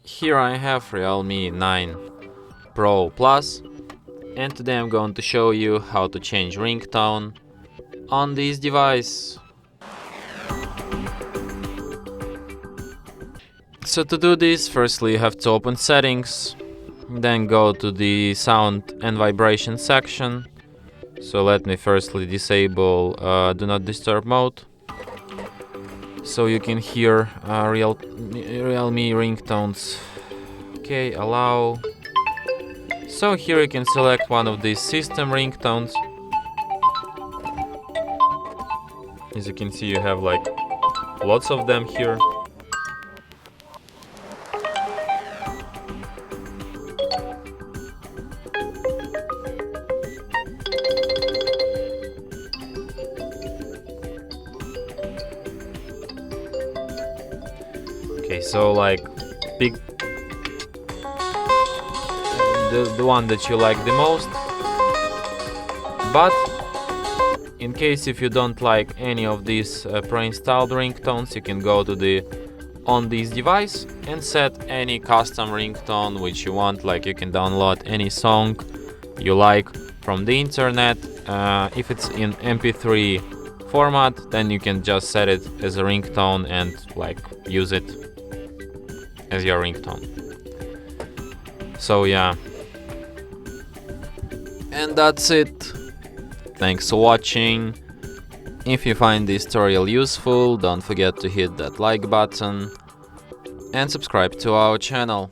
Here I have Realme 9 Pro Plus, and today I'm going to show you how to change ringtone on this device. So to do this, firstly you have to open settings, then go to the sound and vibration section. So let me firstly disable do not disturb mode, so you can hear Realme ringtones. Okay, allow. So here you can select one of these system ringtones. As you can see, you have like lots of them here. Okay, so like pick the one that you like the most, but in case if you don't like any of these pre-installed ringtones, you can go to the on this device and set any custom ringtone which you want. Like you can download any song you like from the internet. If it's in MP3 format, then you can just set it as a ringtone and like use it as your ringtone. So yeah, and that's it. Thanks for watching. If you find this tutorial useful, don't forget to hit that like button and subscribe to our channel.